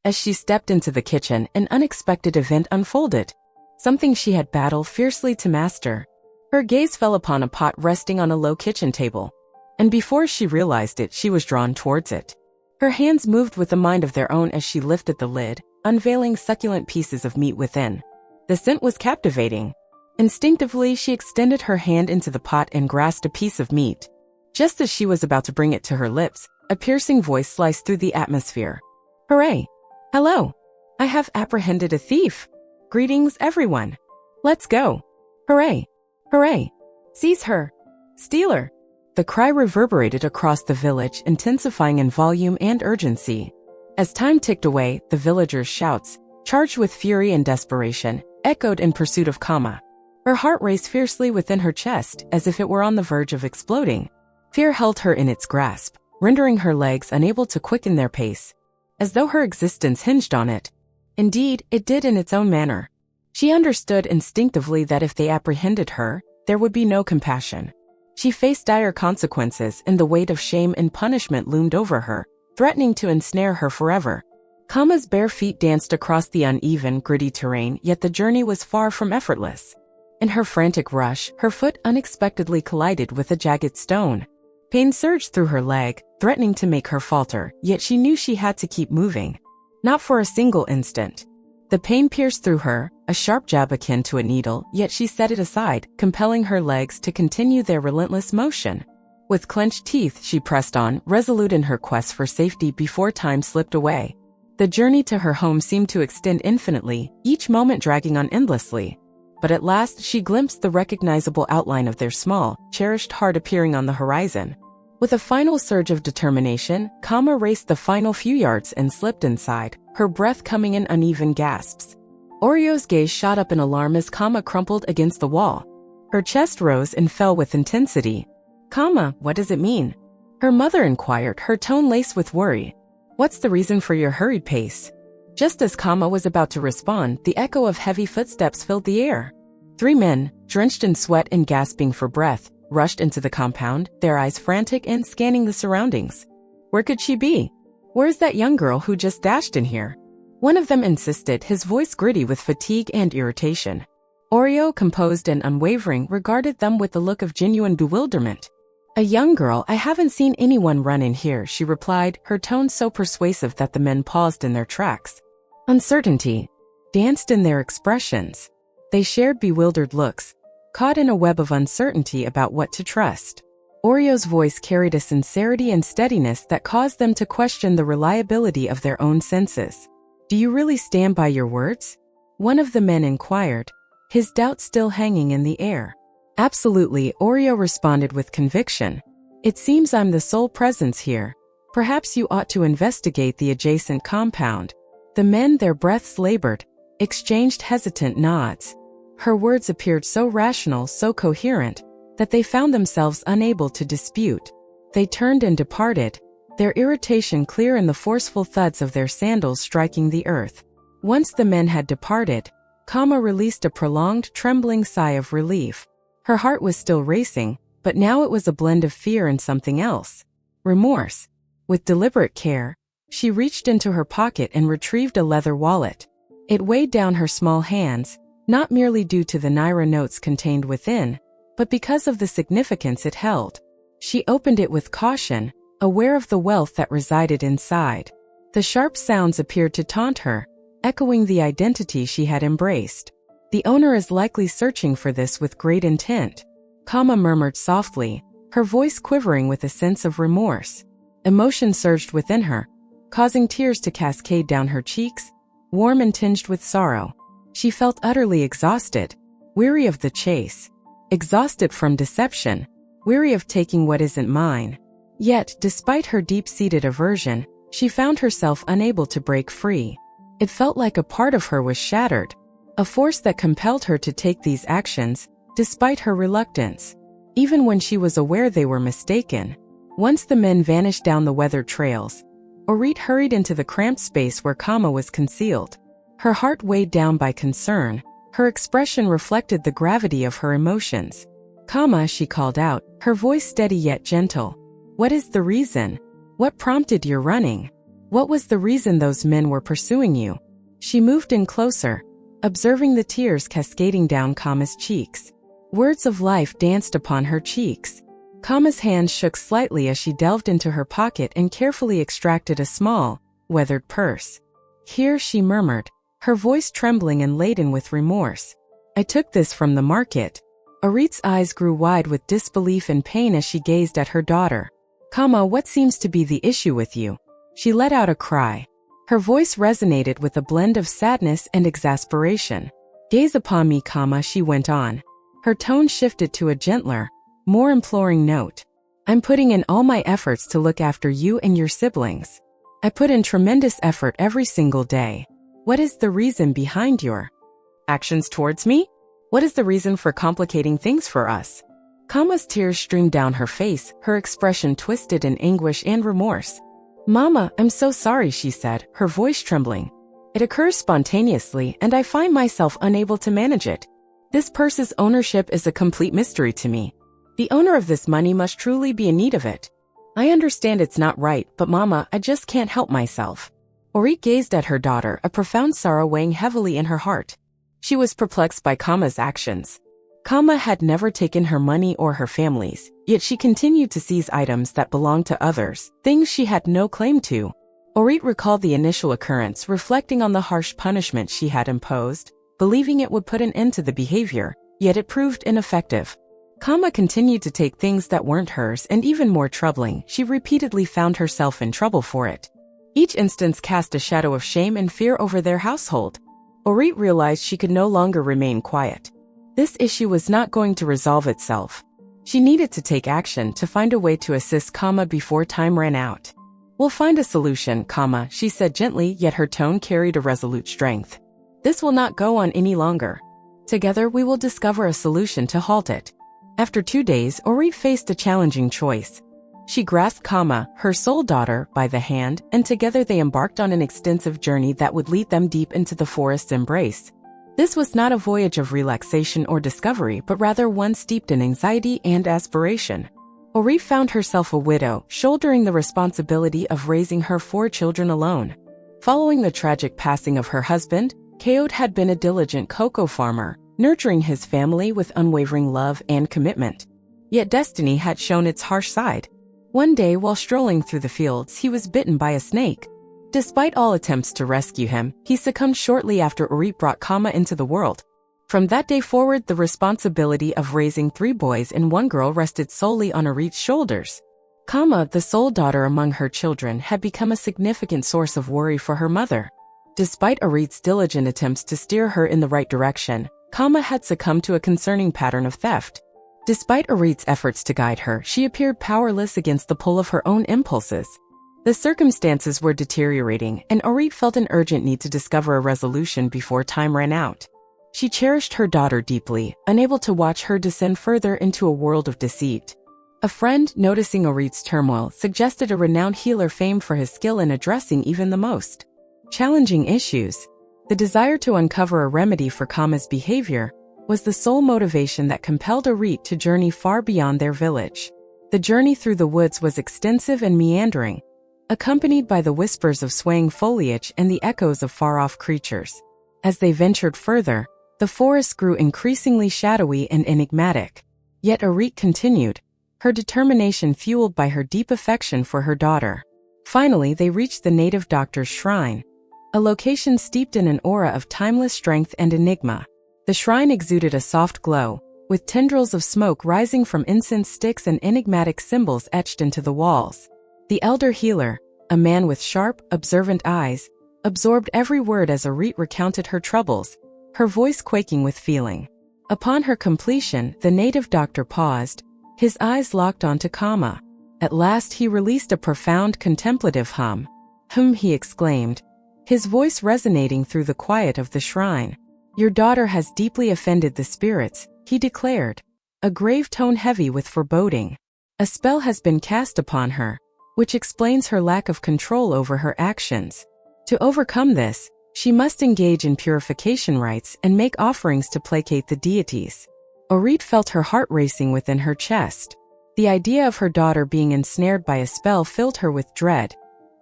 As she stepped into the kitchen, an unexpected event unfolded. Something she had battled fiercely to master. Her gaze fell upon a pot resting on a low kitchen table. And before she realized it, she was drawn towards it. Her hands moved with a mind of their own as she lifted the lid, unveiling succulent pieces of meat within. The scent was captivating. Instinctively, she extended her hand into the pot and grasped a piece of meat. Just as she was about to bring it to her lips, a piercing voice sliced through the atmosphere. Hooray! Hello! I have apprehended a thief! Greetings, everyone! Let's go! Hooray! Hooray! Seize her! Steal her! The cry reverberated across the village, intensifying in volume and urgency. As time ticked away, the villagers' shouts, charged with fury and desperation, echoed in pursuit of Kama. Her heart raced fiercely within her chest, as if it were on the verge of exploding. Fear held her in its grasp, rendering her legs unable to quicken their pace, as though her existence hinged on it. Indeed, it did in its own manner. She understood instinctively that if they apprehended her, there would be no compassion. She faced dire consequences, and the weight of shame and punishment loomed over her, threatening to ensnare her forever. Kama's bare feet danced across the uneven, gritty terrain, yet the journey was far from effortless. In her frantic rush, her foot unexpectedly collided with a jagged stone. Pain surged through her leg, threatening to make her falter, yet she knew she had to keep moving. Not for a single instant. The pain pierced through her, a sharp jab akin to a needle, yet she set it aside, compelling her legs to continue their relentless motion. With clenched teeth, she pressed on, resolute in her quest for safety before time slipped away. The journey to her home seemed to extend infinitely, each moment dragging on endlessly. But at last she glimpsed the recognizable outline of their small, cherished heart appearing on the horizon. With a final surge of determination, Kama raced the final few yards and slipped inside, her breath coming in uneven gasps. Oreo's gaze shot up in alarm as Kama crumpled against the wall. Her chest rose and fell with intensity. Kama, what does it mean? Her mother inquired, her tone laced with worry. What's the reason for your hurried pace? Just as Kama was about to respond, the echo of heavy footsteps filled the air. 3 men, drenched in sweat and gasping for breath, rushed into the compound, their eyes frantic and scanning the surroundings. Where could she be? Where's that young girl who just dashed in here? One of them insisted, his voice gritty with fatigue and irritation. Oreo, composed and unwavering, regarded them with a look of genuine bewilderment. A young girl, I haven't seen anyone run in here, she replied, her tone so persuasive that the men paused in their tracks. Uncertainty danced in their expressions. They shared bewildered looks, caught in a web of uncertainty about what to trust. Oreo's voice carried a sincerity and steadiness that caused them to question the reliability of their own senses. Do you really stand by your words? One of the men inquired, his doubt still hanging in the air. Absolutely, Oreo responded with conviction. It seems I'm the sole presence here. Perhaps you ought to investigate the adjacent compound. The men, their breaths labored, exchanged hesitant nods. Her words appeared so rational, so coherent, that they found themselves unable to dispute. They turned and departed, their irritation clear in the forceful thuds of their sandals striking the earth. Once the men had departed, Kama released a prolonged, trembling sigh of relief. Her heart was still racing, but now it was a blend of fear and something else. Remorse. With deliberate care, she reached into her pocket and retrieved a leather wallet. It weighed down her small hands, not merely due to the naira notes contained within, but because of the significance it held. She opened it with caution, aware of the wealth that resided inside. The sharp sounds appeared to taunt her, echoing the identity she had embraced. The owner is likely searching for this with great intent, Kama murmured softly, her voice quivering with a sense of remorse. Emotion surged within her, causing tears to cascade down her cheeks, warm and tinged with sorrow. She felt utterly exhausted, weary of the chase, exhausted from deception, weary of taking what isn't mine. Yet, despite her deep-seated aversion, she found herself unable to break free. It felt like a part of her was shattered, a force that compelled her to take these actions, despite her reluctance, even when she was aware they were mistaken. Once the men vanished down the weathered trails, Orit hurried into the cramped space where Kama was concealed. Her heart weighed down by concern, her expression reflected the gravity of her emotions. Kama, she called out, her voice steady yet gentle. What is the reason? What prompted your running? What was the reason those men were pursuing you? She moved in closer, observing the tears cascading down Kama's cheeks. Words of life danced upon her cheeks. Kama's hand shook slightly as she delved into her pocket and carefully extracted a small, weathered purse. Here, she murmured, her voice trembling and laden with remorse. I took this from the market. Orit's eyes grew wide with disbelief and pain as she gazed at her daughter. Kama, what seems to be the issue with you? She let out a cry. Her voice resonated with a blend of sadness and exasperation. Gaze upon me, Kama, she went on. Her tone shifted to a gentler, more imploring note. I'm putting in all my efforts to look after you and your siblings. I put in tremendous effort every single day. What is the reason behind your actions towards me? What is the reason for complicating things for us? Kama's tears streamed down her face, her expression twisted in anguish and remorse. Mama, I'm so sorry, she said, her voice trembling. It occurs spontaneously, and I find myself unable to manage it. This purse's ownership is a complete mystery to me. The owner of this money must truly be in need of it. I understand it's not right, but Mama, I just can't help myself. Orit gazed at her daughter, a profound sorrow weighing heavily in her heart. She was perplexed by Kama's actions. Kama had never taken her money or her family's, yet she continued to seize items that belonged to others, things she had no claim to. Orit recalled the initial occurrence, reflecting on the harsh punishment she had imposed, believing it would put an end to the behavior, yet it proved ineffective. Kama continued to take things that weren't hers, and even more troubling, she repeatedly found herself in trouble for it. Each instance cast a shadow of shame and fear over their household. Orit realized she could no longer remain quiet. This issue was not going to resolve itself. She needed to take action to find a way to assist Kama before time ran out. We'll find a solution, Kama, she said gently, yet her tone carried a resolute strength. This will not go on any longer. Together we will discover a solution to halt it. After 2 days, Orit faced a challenging choice. She grasped Kama, her sole daughter, by the hand, and together they embarked on an extensive journey that would lead them deep into the forest's embrace. This was not a voyage of relaxation or discovery, but rather one steeped in anxiety and aspiration. Orit found herself a widow, shouldering the responsibility of raising her 4 children alone. Following the tragic passing of her husband, Kaode had been a diligent cocoa farmer, nurturing his family with unwavering love and commitment. Yet destiny had shown its harsh side. One day, while strolling through the fields, he was bitten by a snake. Despite all attempts to rescue him, he succumbed shortly after Orit brought Kama into the world. From that day forward, the responsibility of raising 3 boys and 1 girl rested solely on Orit's shoulders. Kama, the sole daughter among her children, had become a significant source of worry for her mother. Despite Orit's diligent attempts to steer her in the right direction, Kama had succumbed to a concerning pattern of theft. Despite Orit's efforts to guide her, she appeared powerless against the pull of her own impulses. The circumstances were deteriorating, and Orit felt an urgent need to discover a resolution before time ran out. She cherished her daughter deeply, unable to watch her descend further into a world of deceit. A friend, noticing Orit's turmoil, suggested a renowned healer famed for his skill in addressing even the most challenging issues. The desire to uncover a remedy for Kama's behavior was the sole motivation that compelled Orit to journey far beyond their village. The journey through the woods was extensive and meandering, accompanied by the whispers of swaying foliage and the echoes of far-off creatures. As they ventured further, the forest grew increasingly shadowy and enigmatic. Yet Orit continued, her determination fueled by her deep affection for her daughter. Finally, they reached the native doctor's shrine, a location steeped in an aura of timeless strength and enigma. The shrine exuded a soft glow, with tendrils of smoke rising from incense sticks and enigmatic symbols etched into the walls. The elder healer, a man with sharp, observant eyes, absorbed every word as Orit recounted her troubles, her voice quaking with feeling. Upon her completion, the native doctor paused, his eyes locked onto Kama. At last he released a profound contemplative hum. He exclaimed, his voice resonating through the quiet of the shrine. Your daughter has deeply offended the spirits, he declared, a grave tone heavy with foreboding. A spell has been cast upon her, which explains her lack of control over her actions. To overcome this, she must engage in purification rites and make offerings to placate the deities. Orit felt her heart racing within her chest. The idea of her daughter being ensnared by a spell filled her with dread.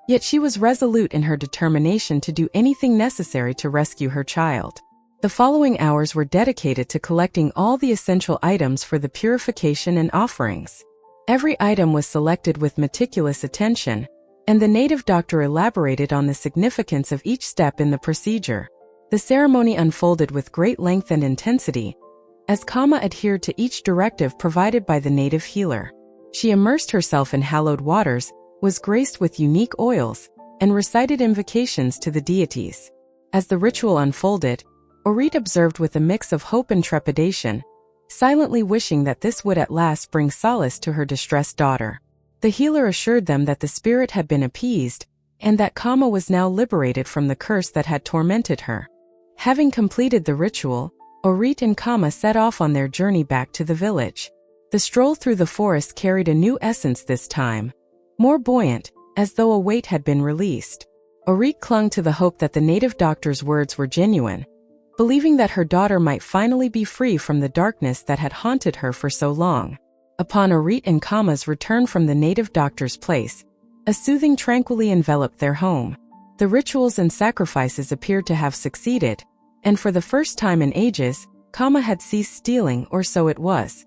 Yet she was resolute in her determination to do anything necessary to rescue her child. The following hours were dedicated to collecting all the essential items for the purification and offerings. Every item was selected with meticulous attention, and the native doctor elaborated on the significance of each step in the procedure. The ceremony unfolded with great length and intensity, as Kama adhered to each directive provided by the native healer. She immersed herself in hallowed waters, was graced with unique oils, and recited invocations to the deities. As the ritual unfolded, Orit observed with a mix of hope and trepidation, silently wishing that this would at last bring solace to her distressed daughter. The healer assured them that the spirit had been appeased, and that Kama was now liberated from the curse that had tormented her. Having completed the ritual, Orit and Kama set off on their journey back to the village. The stroll through the forest carried a new essence this time, more buoyant, as though a weight had been released. Orit clung to the hope that the native doctor's words were genuine, believing that her daughter might finally be free from the darkness that had haunted her for so long. Upon Orit and Kama's return from the native doctor's place, a soothing tranquility enveloped their home. The rituals and sacrifices appeared to have succeeded, and for the first time in ages, Kama had ceased stealing, or so it was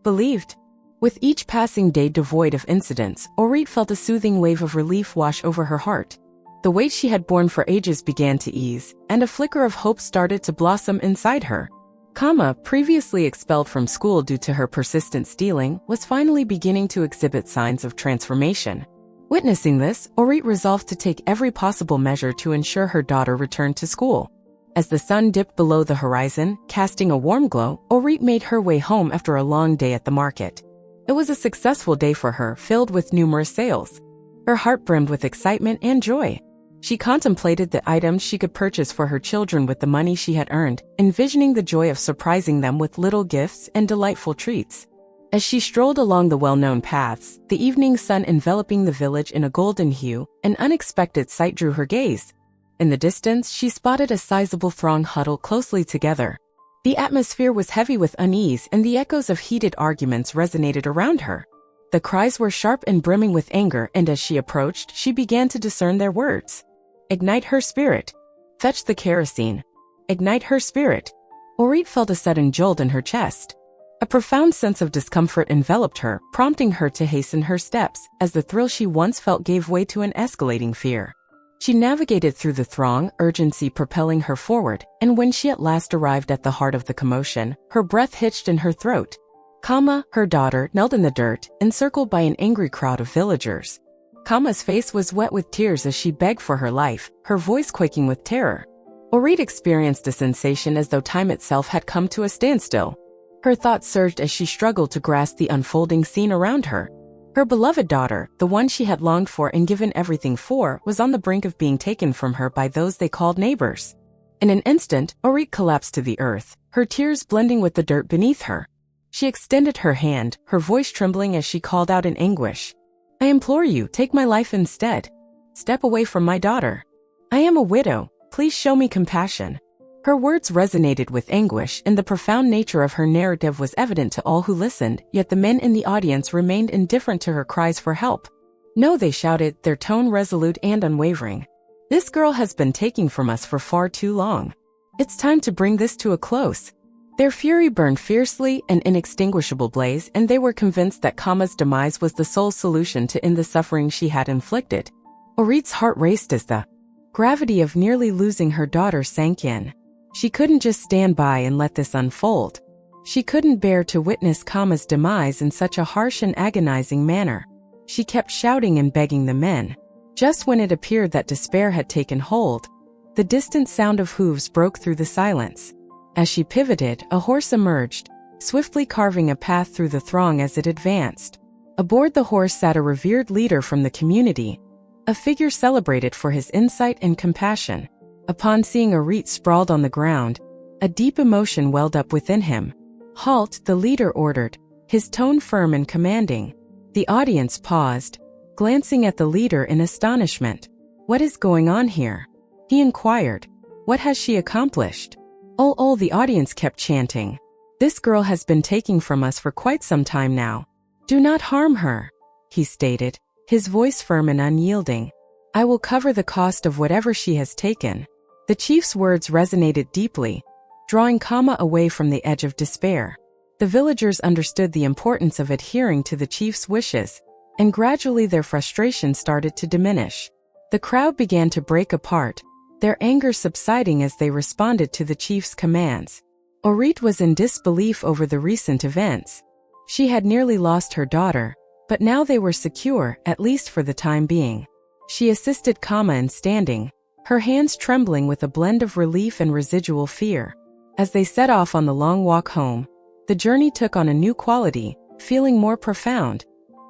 believed. With each passing day devoid of incidents, Orit felt a soothing wave of relief wash over her heart. The weight she had borne for ages began to ease, and a flicker of hope started to blossom inside her. Kama, previously expelled from school due to her persistent stealing, was finally beginning to exhibit signs of transformation. Witnessing this, Orit resolved to take every possible measure to ensure her daughter returned to school. As the sun dipped below the horizon, casting a warm glow, Orit made her way home after a long day at the market. It was a successful day for her, filled with numerous sales. Her heart brimmed with excitement and joy. She contemplated the items she could purchase for her children with the money she had earned, envisioning the joy of surprising them with little gifts and delightful treats. As she strolled along the well-known paths, the evening sun enveloping the village in a golden hue, an unexpected sight drew her gaze. In the distance, she spotted a sizable throng huddled closely together. The atmosphere was heavy with unease, and the echoes of heated arguments resonated around her. The cries were sharp and brimming with anger, and as she approached, she began to discern their words. Ignite her spirit. Fetch the kerosene. Ignite her spirit. Orit felt a sudden jolt in her chest. A profound sense of discomfort enveloped her, prompting her to hasten her steps, as the thrill she once felt gave way to an escalating fear. She navigated through the throng, urgency propelling her forward, and when she at last arrived at the heart of the commotion, her breath hitched in her throat. Kama, her daughter, knelt in the dirt, encircled by an angry crowd of villagers. Kama's face was wet with tears as she begged for her life, her voice quaking with terror. Orit experienced a sensation as though time itself had come to a standstill. Her thoughts surged as she struggled to grasp the unfolding scene around her. Her beloved daughter, the one she had longed for and given everything for, was on the brink of being taken from her by those they called neighbors. In an instant, Orit collapsed to the earth, her tears blending with the dirt beneath her. She extended her hand, her voice trembling as she called out in anguish. I implore you, take my life instead. Step away from my daughter. I am a widow. Please show me compassion. Her words resonated with anguish, and the profound nature of her narrative was evident to all who listened, yet the men in the audience remained indifferent to her cries for help. No, they shouted, their tone resolute and unwavering. This girl has been taking from us for far too long. It's time to bring this to a close. Their fury burned fiercely, an inextinguishable blaze, and they were convinced that Kama's demise was the sole solution to end the suffering she had inflicted. Orit's heart raced as the gravity of nearly losing her daughter sank in. She couldn't just stand by and let this unfold. She couldn't bear to witness Kama's demise in such a harsh and agonizing manner. She kept shouting and begging the men. Just when it appeared that despair had taken hold, the distant sound of hooves broke through the silence. As she pivoted, a horse emerged, swiftly carving a path through the throng as it advanced. Aboard the horse sat a revered leader from the community, a figure celebrated for his insight and compassion. Upon seeing Orit sprawled on the ground, a deep emotion welled up within him. Halt, the leader ordered, his tone firm and commanding. The audience paused, glancing at the leader in astonishment. What is going on here? He inquired. What has she accomplished? Oh, the audience kept chanting. This girl has been taking from us for quite some time now. Do not harm her, he stated, his voice firm and unyielding. I will cover the cost of whatever she has taken." The chief's words resonated deeply, drawing Kama away from the edge of despair. The villagers understood the importance of adhering to the chief's wishes, and gradually their frustration started to diminish. The crowd began to break apart, their anger subsiding as they responded to the chief's commands. Orit was in disbelief over the recent events. She had nearly lost her daughter, but now they were secure, at least for the time being. She assisted Kama in standing, her hands trembling with a blend of relief and residual fear. As they set off on the long walk home, the journey took on a new quality, feeling more profound,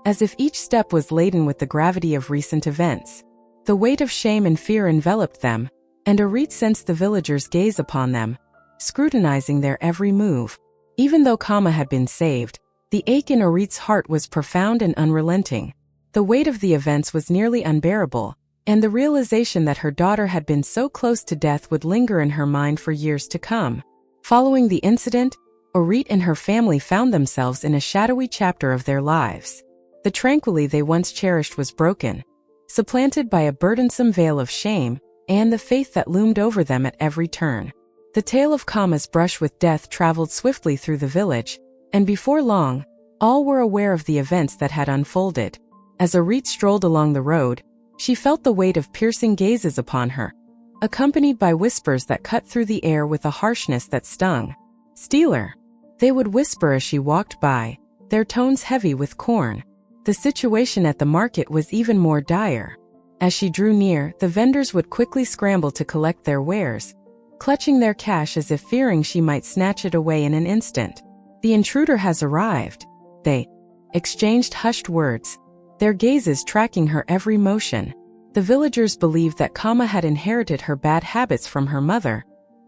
as if each step was laden with the gravity of recent events. The weight of shame and fear enveloped them, and Orit sensed the villagers' gaze upon them, scrutinizing their every move. Even though Kama had been saved, the ache in Orit's heart was profound and unrelenting. The weight of the events was nearly unbearable, and the realization that her daughter had been so close to death would linger in her mind for years to come. Following the incident, Orit and her family found themselves in a shadowy chapter of their lives. The tranquility they once cherished was broken, supplanted by a burdensome veil of shame and the faith that loomed over them at every turn. The tale of Kama's brush with death traveled swiftly through the village, and before long, all were aware of the events that had unfolded. As Orit strolled along the road, she felt the weight of piercing gazes upon her, accompanied by whispers that cut through the air with a harshness that stung. "Stealer," they would whisper as she walked by, their tones heavy with scorn. The situation at the market was even more dire. As she drew near, the vendors would quickly scramble to collect their wares, clutching their cash as if fearing she might snatch it away in an instant. "The intruder has arrived," they exchanged hushed words, their gazes tracking her every motion. The villagers believed that Kama had inherited her bad habits from her mother,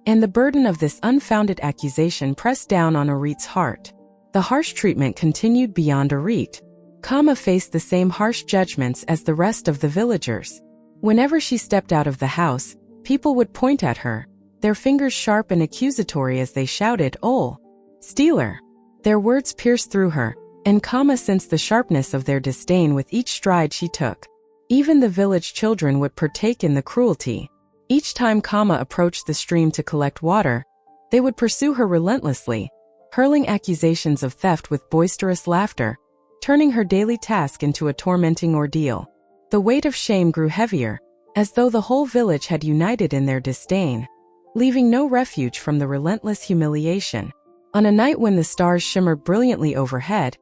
and the burden of this unfounded accusation pressed down on Orit's heart. The harsh treatment continued beyond Orit. Kama faced the same harsh judgments as the rest of the villagers. Whenever she stepped out of the house, people would point at her, their fingers sharp and accusatory as they shouted, "Oh, stealer!" Their words pierced through her, and Kama sensed the sharpness of their disdain with each stride she took. Even the village children would partake in the cruelty. Each time Kama approached the stream to collect water, they would pursue her relentlessly, hurling accusations of theft with boisterous laughter, turning her daily task into a tormenting ordeal. The weight of shame grew heavier, as though the whole village had united in their disdain, leaving no refuge from the relentless humiliation. On a night when the stars shimmered brilliantly overhead,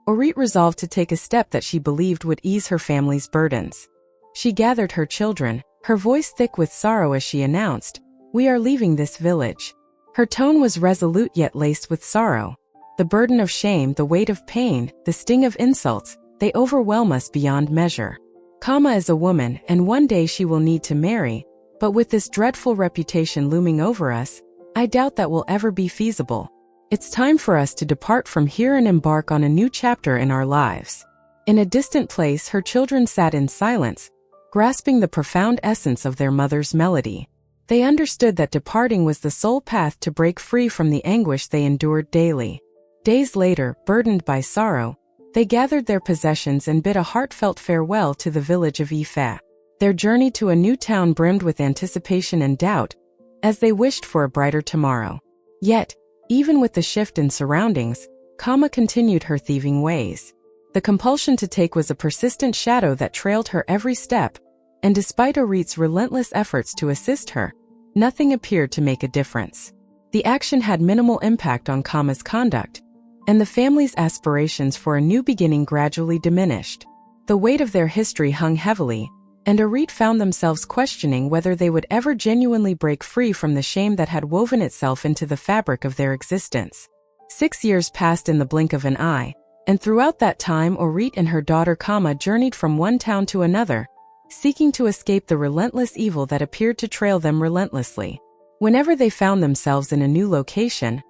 Orit resolved to take a step that she believed would ease her family's burdens. She gathered her children, her voice thick with sorrow as she announced, "We are leaving this village." Her tone was resolute yet laced with sorrow. The burden of shame, the weight of pain, the sting of insults, they overwhelm us beyond measure. Kama is a woman, and one day she will need to marry, but with this dreadful reputation looming over us, I doubt that will ever be feasible. It's time for us to depart from here and embark on a new chapter in our lives. In a distant place, her children sat in silence, grasping the profound essence of their mother's melody. They understood that departing was the sole path to break free from the anguish they endured daily. Days later, burdened by sorrow, they gathered their possessions and bid a heartfelt farewell to the village of Ifa. Their journey to a new town brimmed with anticipation and doubt, as they wished for a brighter tomorrow. Yet, even with the shift in surroundings, Kama continued her thieving ways. The compulsion to take was a persistent shadow that trailed her every step, and despite Orit's relentless efforts to assist her, nothing appeared to make a difference. The action had minimal impact on Kama's conduct, and the family's aspirations for a new beginning gradually diminished. The weight of their history hung heavily, and Orit found themselves questioning whether they would ever genuinely break free from the shame that had woven itself into the fabric of their existence. 6 years passed in the blink of an eye, and throughout that time Orit and her daughter Kama journeyed from one town to another, seeking to escape the relentless evil that appeared to trail them relentlessly. Whenever they found themselves in a new location,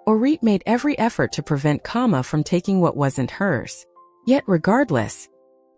Orit made every effort to prevent Kama from taking what wasn't hers. Yet regardless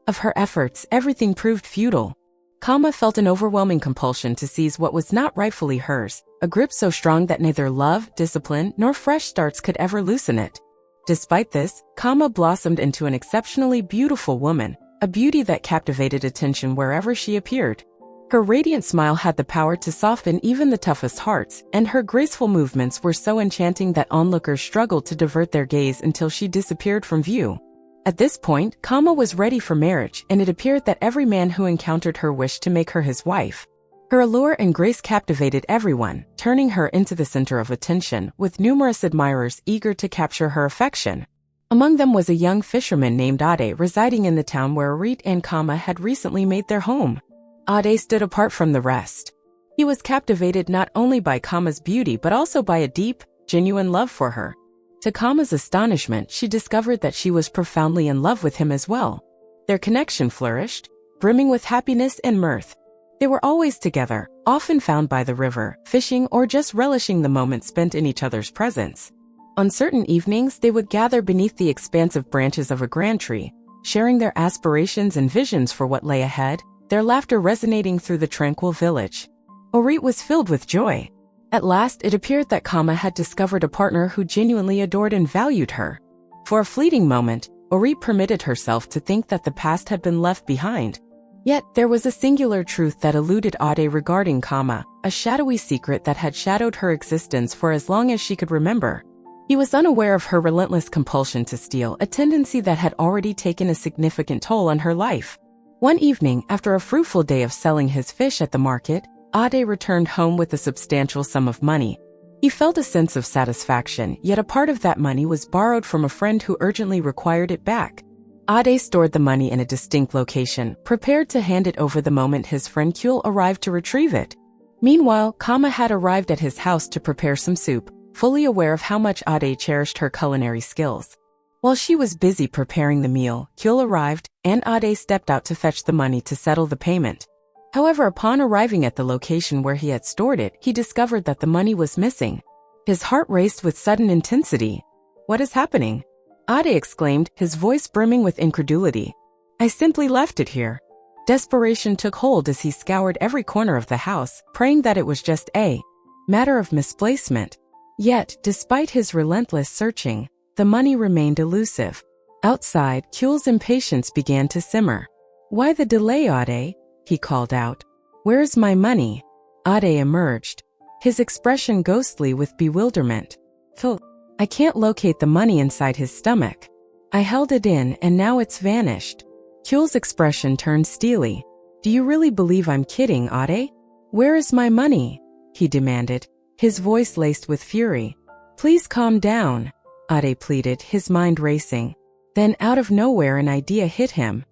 of her efforts, everything proved futile. Kama felt an overwhelming compulsion to seize what was not rightfully hers, a grip so strong that neither love, discipline, nor fresh starts could ever loosen it. Despite this, Kama blossomed into an exceptionally beautiful woman, a beauty that captivated attention wherever she appeared. Her radiant smile had the power to soften even the toughest hearts, and her graceful movements were so enchanting that onlookers struggled to divert their gaze until she disappeared from view. At this point, Kama was ready for marriage, and it appeared that every man who encountered her wished to make her his wife. Her allure and grace captivated everyone, turning her into the center of attention, with numerous admirers eager to capture her affection. Among them was a young fisherman named Ade residing in the town where Orit and Kama had recently made their home. Ade stood apart from the rest. He was captivated not only by Kama's beauty but also by a deep, genuine love for her. To Kama's astonishment, she discovered that she was profoundly in love with him as well. Their connection flourished, brimming with happiness and mirth. They were always together, often found by the river, fishing or just relishing the moment spent in each other's presence. On certain evenings, they would gather beneath the expansive branches of a grand tree, sharing their aspirations and visions for what lay ahead, their laughter resonating through the tranquil village. Orit was filled with joy. At last, it appeared that Kama had discovered a partner who genuinely adored and valued her. For a fleeting moment, Orit permitted herself to think that the past had been left behind. Yet, there was a singular truth that eluded Ade regarding Kama, a shadowy secret that had shadowed her existence for as long as she could remember. He was unaware of her relentless compulsion to steal, a tendency that had already taken a significant toll on her life. One evening, after a fruitful day of selling his fish at the market, Ade returned home with a substantial sum of money. He felt a sense of satisfaction, yet a part of that money was borrowed from a friend who urgently required it back. Ade stored the money in a distinct location, prepared to hand it over the moment his friend Kyul arrived to retrieve it. Meanwhile, Kama had arrived at his house to prepare some soup, fully aware of how much Ade cherished her culinary skills. While she was busy preparing the meal, Kyul arrived, and Ade stepped out to fetch the money to settle the payment. However, upon arriving at the location where he had stored it, he discovered that the money was missing. His heart raced with sudden intensity. "What is happening?" Ade exclaimed, his voice brimming with incredulity. "I simply left it here." Desperation took hold as he scoured every corner of the house, praying that it was just a matter of misplacement. Yet, despite his relentless searching, the money remained elusive. Outside, Kyul's impatience began to simmer. "Why the delay, Ade?" he called out. "Where's my money?" Ade emerged, his expression ghostly with bewilderment. "Phil, I can't locate the money inside his stomach. I held it in and now it's vanished." Kyul's expression turned steely. "Do you really believe I'm kidding, Ade? Where is my money?" he demanded, his voice laced with fury. "Please calm down," Ade pleaded, his mind racing. Then out of nowhere an idea hit him.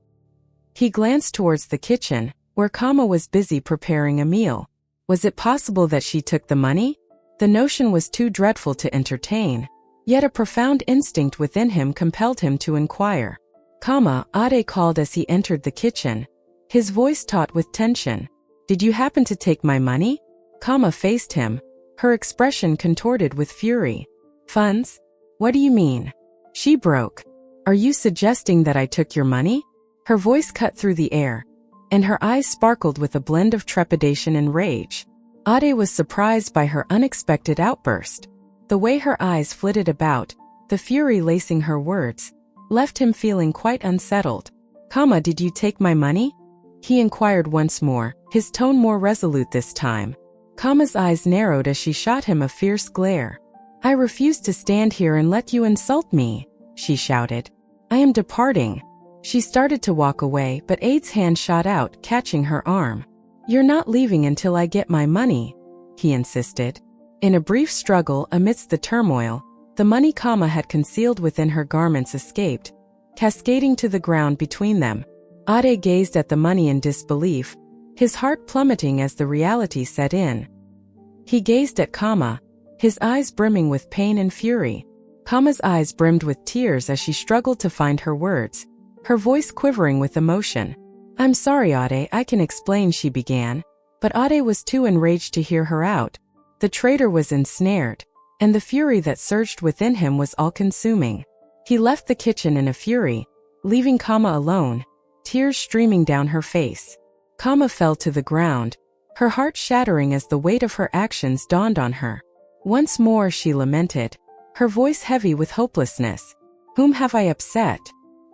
He glanced towards the kitchen, where Kama was busy preparing a meal. Was it possible that she took the money? The notion was too dreadful to entertain. Yet a profound instinct within him compelled him to inquire. "Kama," Ade called as he entered the kitchen, his voice taut with tension. "Did you happen to take my money?" Kama faced him, her expression contorted with fury. "Funds? What do you mean?" She broke. "Are you suggesting that I took your money?" Her voice cut through the air, and her eyes sparkled with a blend of trepidation and rage. Ade was surprised by her unexpected outburst. The way her eyes flitted about, the fury lacing her words, left him feeling quite unsettled. "Kama, did you take my money?" he inquired once more, his tone more resolute this time. Kama's eyes narrowed as she shot him a fierce glare. "I refuse to stand here and let you insult me," she shouted. "I am departing." She started to walk away, but Ade's hand shot out, catching her arm. "You're not leaving until I get my money," he insisted. In a brief struggle amidst the turmoil, the money Kama had concealed within her garments escaped, cascading to the ground between them. Ade gazed at the money in disbelief, his heart plummeting as the reality set in. He gazed at Kama, his eyes brimming with pain and fury. Kama's eyes brimmed with tears as she struggled to find her words, her voice quivering with emotion. "I'm sorry, Ade, I can explain," she began. But Ade was too enraged to hear her out. The traitor was ensnared, and the fury that surged within him was all-consuming. He left the kitchen in a fury, leaving Kama alone, tears streaming down her face. Kama fell to the ground, her heart shattering as the weight of her actions dawned on her. Once more she lamented, her voice heavy with hopelessness. "Whom have I upset?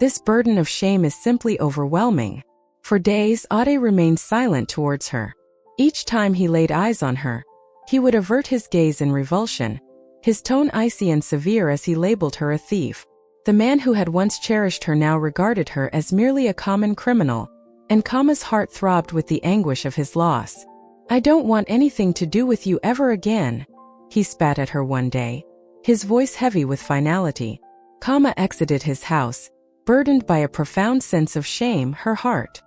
This burden of shame is simply overwhelming. For days, Ade remained silent towards her. Each time he laid eyes on her, he would avert his gaze in revulsion, his tone icy and severe as he labeled her a thief. The man who had once cherished her now regarded her as merely a common criminal, and Kama's heart throbbed with the anguish of his loss. "I don't want anything to do with you ever again," he spat at her one day, his voice heavy with finality. Kama exited his house, burdened by a profound sense of shame, her heart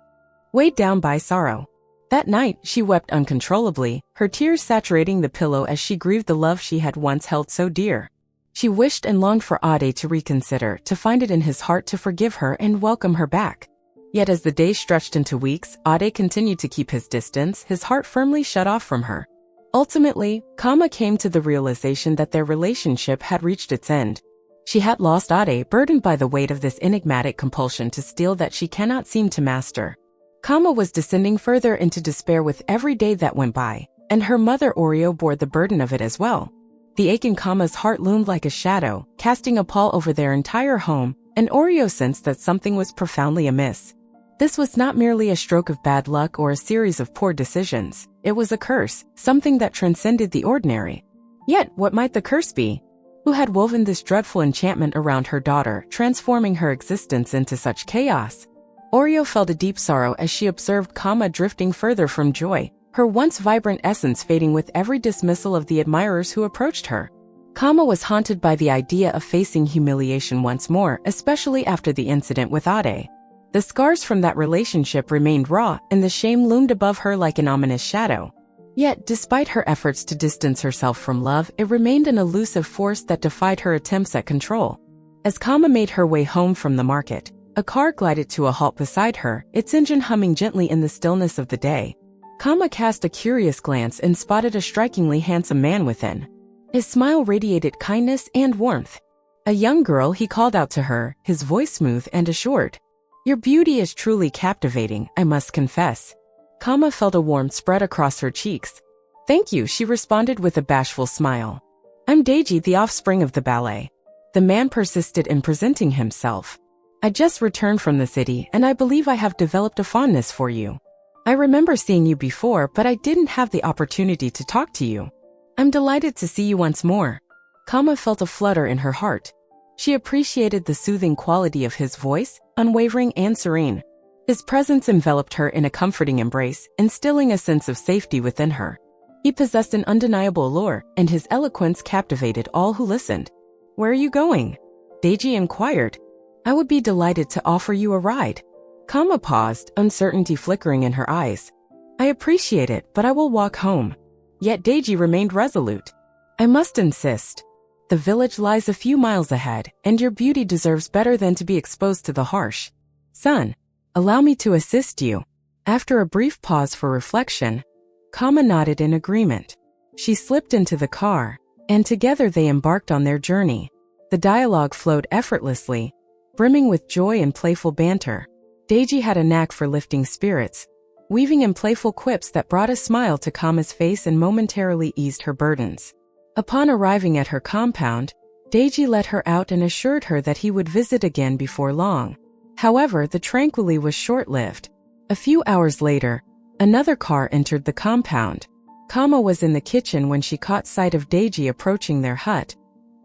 weighed down by sorrow. That night, she wept uncontrollably, her tears saturating the pillow as she grieved the love she had once held so dear. She wished and longed for Ade to reconsider, to find it in his heart to forgive her and welcome her back. Yet as the days stretched into weeks, Ade continued to keep his distance, his heart firmly shut off from her. Ultimately, Kama came to the realization that their relationship had reached its end. She had lost Ade, burdened by the weight of this enigmatic compulsion to steal that she cannot seem to master. Kama was descending further into despair with every day that went by, and her mother Oreo bore the burden of it as well. The ache in Kama's heart loomed like a shadow, casting a pall over their entire home, and Oreo sensed that something was profoundly amiss. This was not merely a stroke of bad luck or a series of poor decisions. It was a curse, something that transcended the ordinary. Yet, what might the curse be? Who had woven this dreadful enchantment around her daughter, transforming her existence into such chaos? Oreo felt a deep sorrow as she observed Kama drifting further from joy, her once vibrant essence fading with every dismissal of the admirers who approached her. Kama was haunted by the idea of facing humiliation once more, especially after the incident with Ade. The scars from that relationship remained raw, and the shame loomed above her like an ominous shadow. Yet, despite her efforts to distance herself from love, it remained an elusive force that defied her attempts at control. As Kama made her way home from the market, a car glided to a halt beside her, its engine humming gently in the stillness of the day. Kama cast a curious glance and spotted a strikingly handsome man within. His smile radiated kindness and warmth. "A young girl," he called out to her, his voice smooth and assured. "Your beauty is truly captivating, I must confess." Kama felt a warmth spread across her cheeks. "Thank you," she responded with a bashful smile. "I'm Deji, the offspring of the ballet." The man persisted in presenting himself. "I just returned from the city, and I believe I have developed a fondness for you. I remember seeing you before, but I didn't have the opportunity to talk to you. I'm delighted to see you once more." Kama felt a flutter in her heart. She appreciated the soothing quality of his voice, unwavering and serene. His presence enveloped her in a comforting embrace, instilling a sense of safety within her. He possessed an undeniable allure, and his eloquence captivated all who listened. "Where are you going?" Deji inquired. "I would be delighted to offer you a ride." Kama paused, uncertainty flickering in her eyes. "I appreciate it, but I will walk home." Yet Deji remained resolute. "I must insist. The village lies a few miles ahead, and your beauty deserves better than to be exposed to the harsh sun. Allow me to assist you." After a brief pause for reflection, Kama nodded in agreement. She slipped into the car, and together they embarked on their journey. The dialogue flowed effortlessly, brimming with joy and playful banter. Deji had a knack for lifting spirits, weaving in playful quips that brought a smile to Kama's face and momentarily eased her burdens. Upon arriving at her compound, Deji let her out and assured her that he would visit again before long. However, the tranquility was short-lived. A few hours later, another car entered the compound. Kama was in the kitchen when she caught sight of Deji approaching their hut.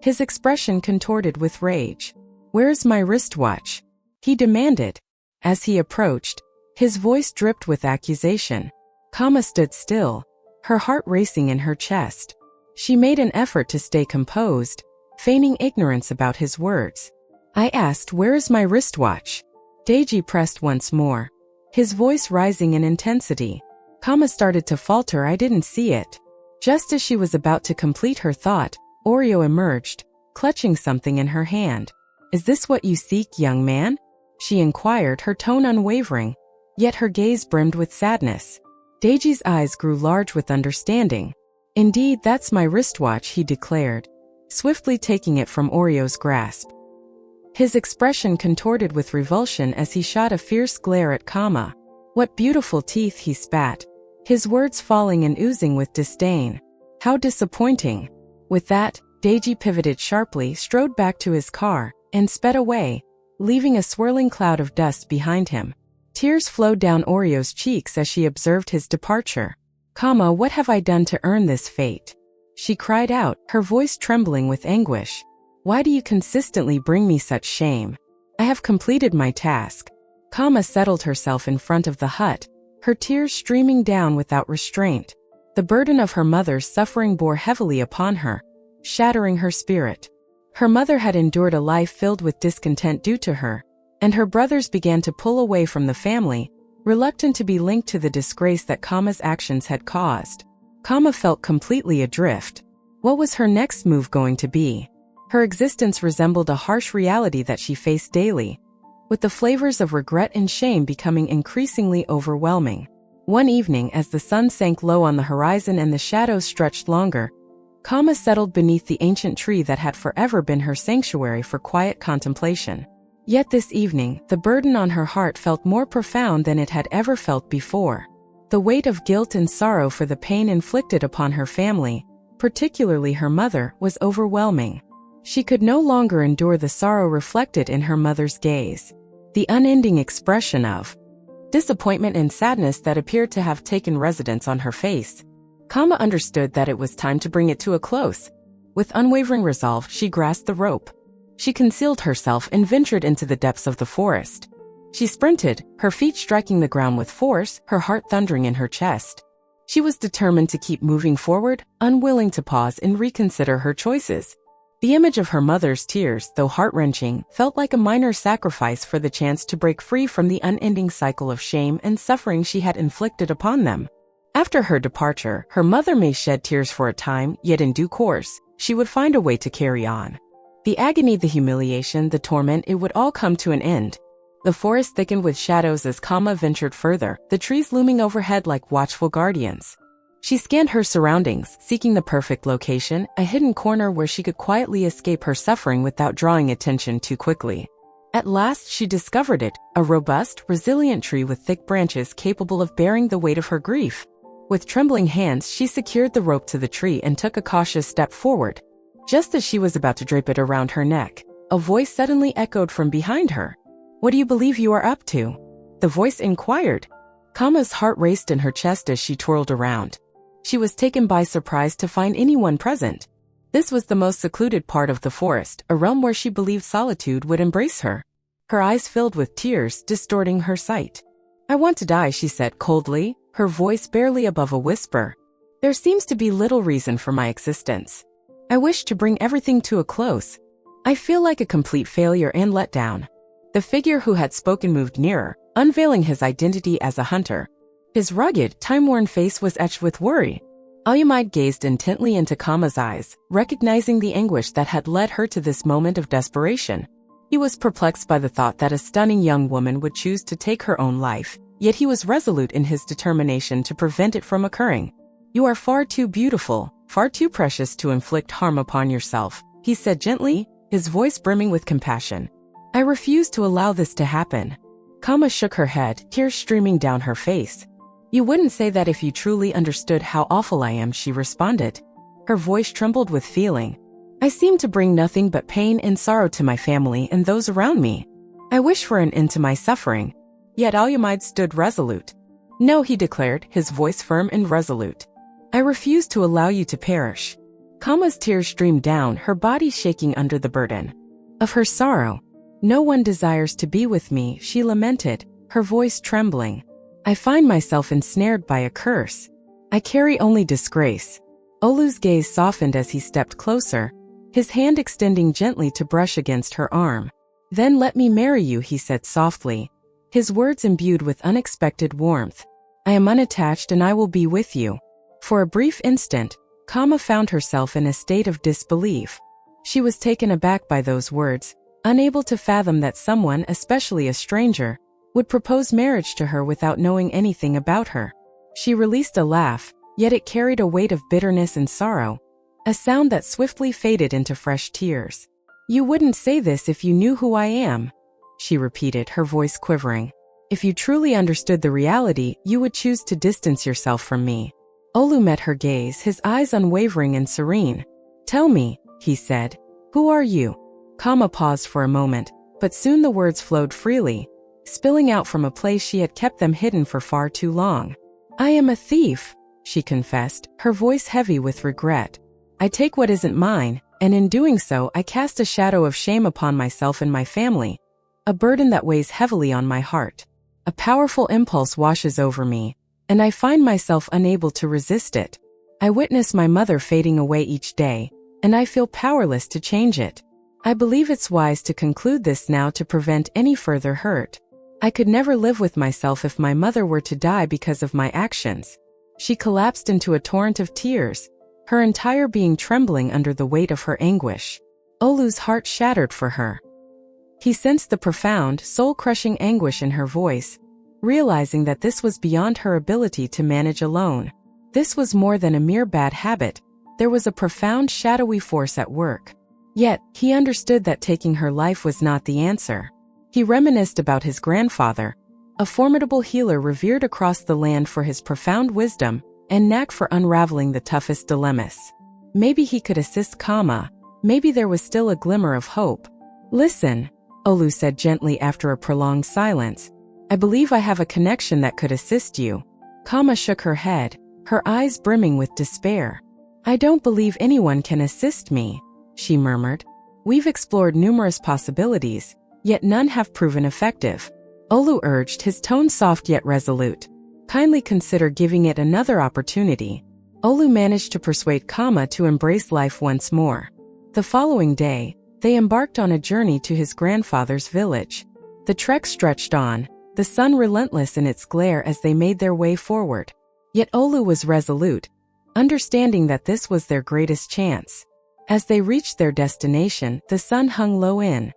His expression contorted with rage. "Where's my wristwatch?" he demanded. As he approached, his voice dripped with accusation. Kama stood still, her heart racing in her chest. She made an effort to stay composed, feigning ignorance about his words. "I asked, where is my wristwatch?" Deji pressed once more, his voice rising in intensity. Kama started to falter. "I didn't see it." Just as she was about to complete her thought, Oreo emerged, clutching something in her hand. "Is this what you seek, young man?" she inquired, her tone unwavering, yet her gaze brimmed with sadness. Deji's eyes grew large with understanding. "Indeed, that's my wristwatch," he declared, swiftly taking it from Oreo's grasp. His expression contorted with revulsion as he shot a fierce glare at Kama. "What beautiful teeth," he spat, his words falling and oozing with disdain. "How disappointing." With that, Deji pivoted sharply, strode back to his car, and sped away, leaving a swirling cloud of dust behind him. Tears flowed down Oreo's cheeks as she observed his departure. What have I done to earn this fate? She cried out, her voice trembling with anguish. Why do you consistently bring me such shame? I have completed my task. Settled herself in front of the hut, her tears streaming down without restraint. The burden of her mother's suffering bore heavily upon her, shattering her spirit. Her mother had endured a life filled with discontent due to her, and her brothers began to pull away from the family, reluctant to be linked to the disgrace that Kama's actions had caused. Kama felt completely adrift. What was her next move going to be? Her existence resembled a harsh reality that she faced daily, with the flavors of regret and shame becoming increasingly overwhelming. One evening, as the sun sank low on the horizon and the shadows stretched longer, Kama settled beneath the ancient tree that had forever been her sanctuary for quiet contemplation. Yet this evening, the burden on her heart felt more profound than it had ever felt before. The weight of guilt and sorrow for the pain inflicted upon her family, particularly her mother, was overwhelming. She could no longer endure the sorrow reflected in her mother's gaze, the unending expression of disappointment and sadness that appeared to have taken residence on her face. Kama understood that it was time to bring it to a close. With unwavering resolve, she grasped the rope. She concealed herself and ventured into the depths of the forest. She sprinted, her feet striking the ground with force, her heart thundering in her chest. She was determined to keep moving forward, unwilling to pause and reconsider her choices. The image of her mother's tears, though heart-wrenching, felt like a minor sacrifice for the chance to break free from the unending cycle of shame and suffering she had inflicted upon them. After her departure, her mother may shed tears for a time, yet in due course, she would find a way to carry on. The agony, the humiliation, the torment, it would all come to an end. The forest thickened with shadows as Kama ventured further, the trees looming overhead like watchful guardians. She scanned her surroundings, seeking the perfect location, a hidden corner where she could quietly escape her suffering without drawing attention too quickly. At last she discovered it, a robust, resilient tree with thick branches capable of bearing the weight of her grief. With trembling hands, she secured the rope to the tree and took a cautious step forward. Just as she was about to drape it around her neck, a voice suddenly echoed from behind her. "What do you believe you are up to?" the voice inquired. Kama's heart raced in her chest as she twirled around. She was taken by surprise to find anyone present. This was the most secluded part of the forest, a realm where she believed solitude would embrace her. Her eyes filled with tears, distorting her sight. "I want to die," she said coldly, her voice barely above a whisper. "There seems to be little reason for my existence. I wish to bring everything to a close. I feel like a complete failure and letdown." The figure who had spoken moved nearer, unveiling his identity as a hunter. His rugged, time-worn face was etched with worry. Alumide gazed intently into Kama's eyes, recognizing the anguish that had led her to this moment of desperation. He was perplexed by the thought that a stunning young woman would choose to take her own life, yet he was resolute in his determination to prevent it from occurring. "You are far too beautiful, far too precious to inflict harm upon yourself," he said gently, his voice brimming with compassion. "I refuse to allow this to happen." Kama shook her head, tears streaming down her face. "You wouldn't say that if you truly understood how awful I am," she responded. Her voice trembled with feeling. "I seem to bring nothing but pain and sorrow to my family and those around me. I wish for an end to my suffering." Yet Alumide stood resolute. "No," he declared, his voice firm and resolute. "I refuse to allow you to perish." Kama's tears streamed down, her body shaking under the burden of her sorrow. "No one desires to be with me," she lamented, her voice trembling. "I find myself ensnared by a curse. I carry only disgrace." Olu's gaze softened as he stepped closer, his hand extending gently to brush against her arm. "Then let me marry you," he said softly, his words imbued with unexpected warmth. "I am unattached and I will be with you." For a brief instant, Kama found herself in a state of disbelief. She was taken aback by those words, unable to fathom that someone, especially a stranger, would propose marriage to her without knowing anything about her. She released a laugh, yet it carried a weight of bitterness and sorrow, a sound that swiftly faded into fresh tears. "You wouldn't say this if you knew who I am," she repeated, her voice quivering. "If you truly understood the reality, you would choose to distance yourself from me." Olu met her gaze, his eyes unwavering and serene. "Tell me," he said, "who are you?" Kama paused for a moment, But soon the words flowed freely, spilling out from a place she had kept them hidden for far too long. "I am a thief," she confessed, her voice heavy with regret. "I take what isn't mine, and in doing so I cast a shadow of shame upon myself and my family, a burden that weighs heavily on my heart. A powerful impulse washes over me, and I find myself unable to resist it. I witness my mother fading away each day, and I feel powerless to change it. I believe it's wise to conclude this now to prevent any further hurt. I could never live with myself if my mother were to die because of my actions." She collapsed into a torrent of tears, her entire being trembling under the weight of her anguish. Olu's heart shattered for her. He sensed the profound, soul-crushing anguish in her voice, realizing that this was beyond her ability to manage alone. This was more than a mere bad habit. There was a profound shadowy force at work. Yet, he understood that taking her life was not the answer. He reminisced about his grandfather, a formidable healer revered across the land for his profound wisdom and knack for unraveling the toughest dilemmas. Maybe he could assist Kama. Maybe there was still a glimmer of hope. "Listen," Olu said gently after a prolonged silence. "I believe I have a connection that could assist you." Kama shook her head, her eyes brimming with despair. "I don't believe anyone can assist me," she murmured. "We've explored numerous possibilities, yet none have proven effective." Olu urged, his tone soft yet resolute. "Kindly consider giving it another opportunity." Olu managed to persuade Kama to embrace life once more. The following day, they embarked on a journey to his grandfather's village. The trek stretched on, the sun relentless in its glare as they made their way forward. Yet Olu was resolute, understanding that this was their greatest chance. As they reached their destination, the sun hung low in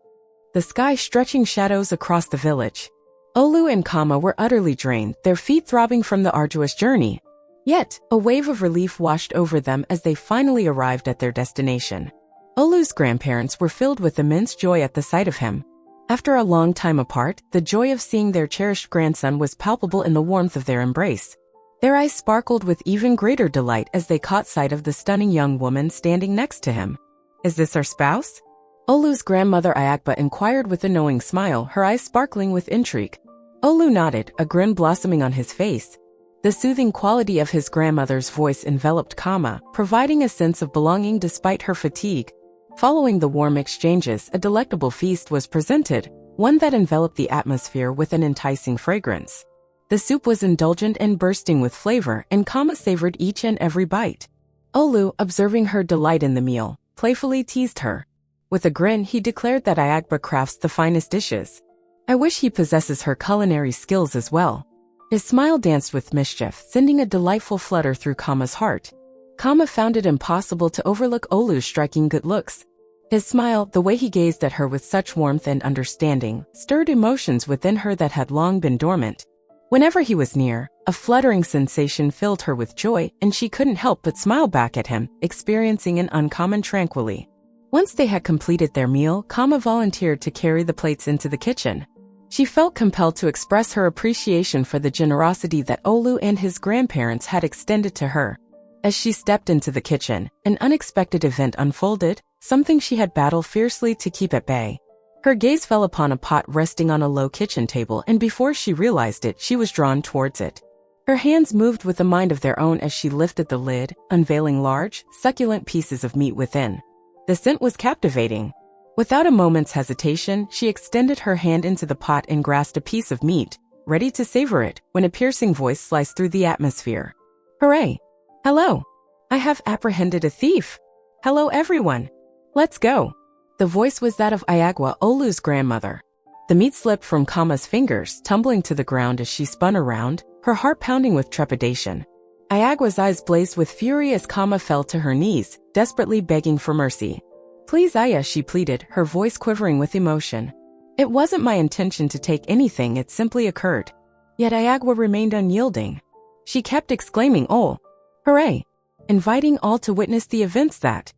the sky, stretching shadows across the village. Olu and Kama were utterly drained, their feet throbbing from the arduous journey. Yet, a wave of relief washed over them as they finally arrived at their destination. Olu's grandparents were filled with immense joy at the sight of him. After a long time apart, the joy of seeing their cherished grandson was palpable in the warmth of their embrace. Their eyes sparkled with even greater delight as they caught sight of the stunning young woman standing next to him. "Is this our spouse?" Olu's grandmother Ayakba inquired with a knowing smile, her eyes sparkling with intrigue. Olu nodded, a grin blossoming on his face. The soothing quality of his grandmother's voice enveloped Kama, providing a sense of belonging despite her fatigue. Following the warm exchanges, a delectable feast was presented, one that enveloped the atmosphere with an enticing fragrance. The soup was indulgent and bursting with flavor, and Kama savored each and every bite. Olu, observing her delight in the meal, playfully teased her. With a grin, he declared that Ayakba crafts the finest dishes. "I wish he possesses her culinary skills as well." His smile danced with mischief, sending a delightful flutter through Kama's heart. Kama found it impossible to overlook Olu's striking good looks. His smile, the way he gazed at her with such warmth and understanding, stirred emotions within her that had long been dormant. Whenever he was near, a fluttering sensation filled her with joy, and she couldn't help but smile back at him, experiencing an uncommon tranquility. Once they had completed their meal, Kama volunteered to carry the plates into the kitchen. She felt compelled to express her appreciation for the generosity that Olu and his grandparents had extended to her. As she stepped into the kitchen, an unexpected event unfolded, something she had battled fiercely to keep at bay. Her gaze fell upon a pot resting on a low kitchen table, and before she realized it, she was drawn towards it. Her hands moved with a mind of their own as she lifted the lid, unveiling large, succulent pieces of meat within. The scent was captivating. Without a moment's hesitation, she extended her hand into the pot and grasped a piece of meat, ready to savor it, when a piercing voice sliced through the atmosphere. "Hooray! Hello! I have apprehended a thief! Hello everyone! Let's go!" The voice was that of Ayagwa, Olu's grandmother. The meat slipped from Kama's fingers, tumbling to the ground as she spun around, her heart pounding with trepidation. Ayagwa's eyes blazed with fury as Kama fell to her knees, desperately begging for mercy. "Please, Aya," she pleaded, her voice quivering with emotion. "It wasn't my intention to take anything, it simply occurred." Yet Ayagwa remained unyielding. She kept exclaiming, "Oh! Hooray!" inviting all to witness the events that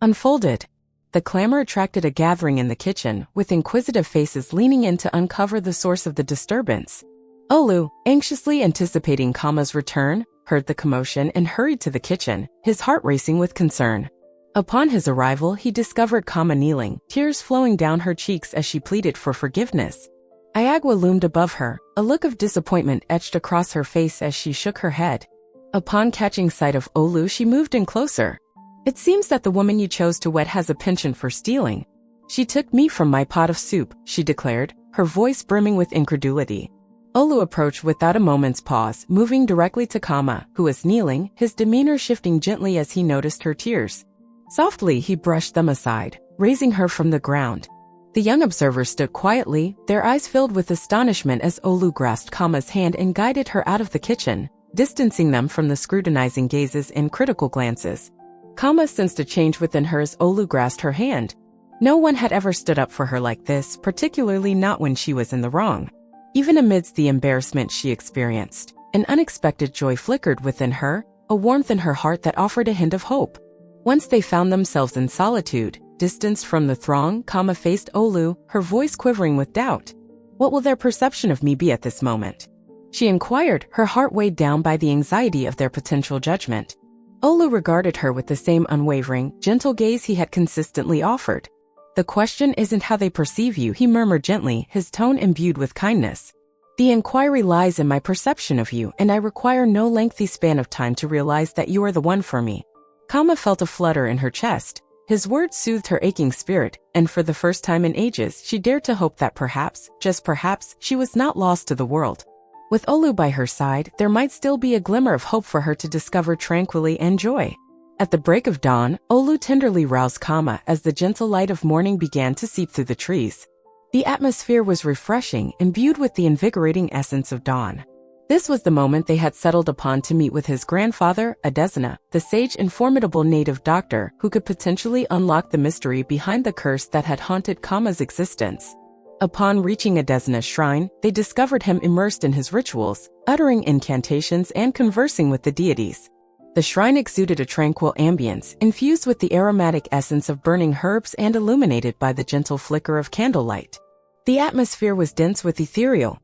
unfolded. The clamor attracted a gathering in the kitchen, with inquisitive faces leaning in to uncover the source of the disturbance. Olu, anxiously anticipating Kama's return, heard the commotion and hurried to the kitchen, his heart racing with concern. Upon his arrival, he discovered Kama kneeling, tears flowing down her cheeks as she pleaded for forgiveness. Iagwa loomed above her, a look of disappointment etched across her face as she shook her head. Upon catching sight of Olu, she moved in closer. "It seems that the woman you chose to wed has a penchant for stealing. She took me from my pot of soup," she declared, her voice brimming with incredulity. Olu approached without a moment's pause, moving directly to Kama, who was kneeling, his demeanor shifting gently as he noticed her tears. Softly, he brushed them aside, raising her from the ground. The young observers stood quietly, their eyes filled with astonishment as Olu grasped Kama's hand and guided her out of the kitchen, distancing them from the scrutinizing gazes and critical glances. Kama sensed a change within her as Olu grasped her hand. No one had ever stood up for her like this, particularly not when she was in the wrong. Even amidst the embarrassment she experienced, an unexpected joy flickered within her, a warmth in her heart that offered a hint of hope. Once they found themselves in solitude, distanced from the throng, Kama faced Olu, her voice quivering with doubt. "What will their perception of me be at this moment?" she inquired, her heart weighed down by the anxiety of their potential judgment. Olu regarded her with the same unwavering, gentle gaze he had consistently offered. "The question isn't how they perceive you," he murmured gently, his tone imbued with kindness. "The inquiry lies in my perception of you, and I require no lengthy span of time to realize that you are the one for me." Kama felt a flutter in her chest. His words soothed her aching spirit, and for the first time in ages, she dared to hope that perhaps, just perhaps, she was not lost to the world. With Olu by her side, there might still be a glimmer of hope for her to discover tranquilly and joy. At the break of dawn, Olu tenderly roused Kama as the gentle light of morning began to seep through the trees. The atmosphere was refreshing, imbued with the invigorating essence of dawn. This was the moment they had settled upon to meet with his grandfather, Adesina, the sage and formidable native doctor who could potentially unlock the mystery behind the curse that had haunted Kama's existence. Upon reaching Adesina's shrine, they discovered him immersed in his rituals, uttering incantations and conversing with the deities. The shrine exuded a tranquil ambience, infused with the aromatic essence of burning herbs and illuminated by the gentle flicker of candlelight. The atmosphere was dense with ethereal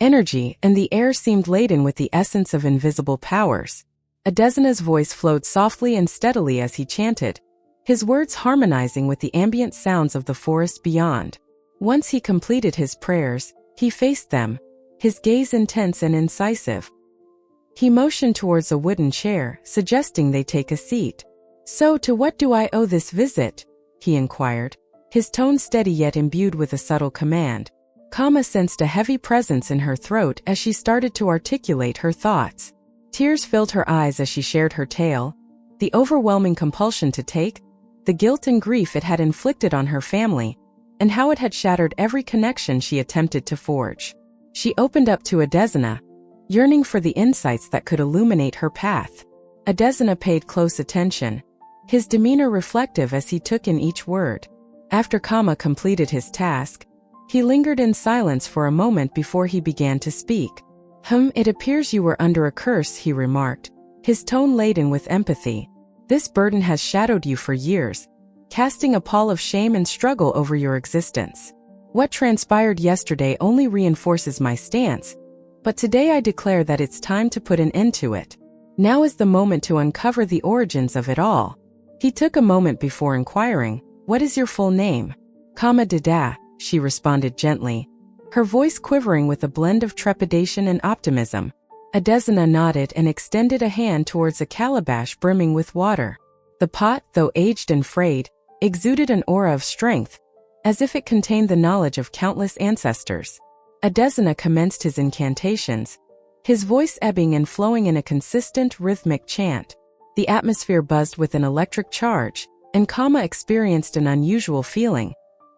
energy, and the air seemed laden with the essence of invisible powers. Adesina's voice flowed softly and steadily as he chanted, his words harmonizing with the ambient sounds of the forest beyond. Once he completed his prayers, he faced them, his gaze intense and incisive. He motioned towards a wooden chair, suggesting they take a seat. "So to what do I owe this visit?" he inquired, his tone steady yet imbued with a subtle command. Kama sensed a heavy presence in her throat as she started to articulate her thoughts. Tears filled her eyes as she shared her tale, the overwhelming compulsion to take, the guilt and grief it had inflicted on her family, and how it had shattered every connection she attempted to forge. She opened up to Adesina, yearning for the insights that could illuminate her path. Adesina paid close attention, his demeanor reflective as he took in each word. After Kama completed his task, he lingered in silence for a moment before he began to speak. It appears you were under a curse," he remarked, his tone laden with empathy. "This burden has shadowed you for years, casting a pall of shame and struggle over your existence. What transpired yesterday only reinforces my stance, but today I declare that it's time to put an end to it. Now is the moment to uncover the origins of it all." He took a moment before inquiring, "What is your full name?" "Kama Dada," she responded gently, her voice quivering with a blend of trepidation and optimism. Adesina nodded and extended a hand towards a calabash brimming with water. The pot, though aged and frayed, exuded an aura of strength, as if it contained the knowledge of countless ancestors. Adesina commenced his incantations, his voice ebbing and flowing in a consistent, rhythmic chant. The atmosphere buzzed with an electric charge, and Kama experienced an unusual feeling,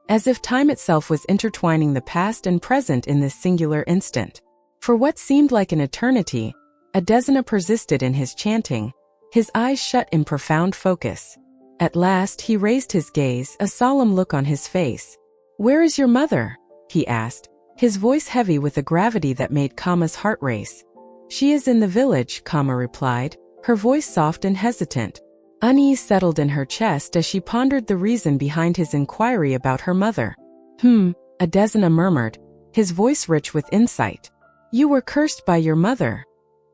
as if time itself was intertwining the past and present in this singular instant. For what seemed like an eternity, Adesina persisted in his chanting, his eyes shut in profound focus. At last he raised his gaze, a solemn look on his face. "Where is your mother?" he asked, his voice heavy with a gravity that made Kama's heart race. "She is in the village," Kama replied, her voice soft and hesitant. Unease settled in her chest as she pondered the reason behind his inquiry about her mother. Adesina murmured, his voice rich with insight. "You were cursed by your mother."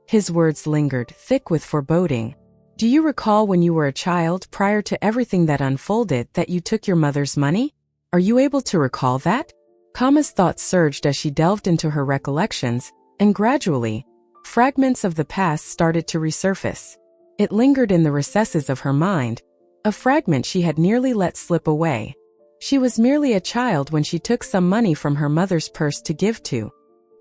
His words lingered, thick with foreboding. Do you recall when you were a child prior to everything that unfolded that you took your mother's money? Are you able to recall that? Kama's thoughts surged as she delved into her recollections, and gradually, fragments of the past started to resurface. It lingered in the recesses of her mind, a fragment she had nearly let slip away. She was merely a child when she took some money from her mother's purse to give to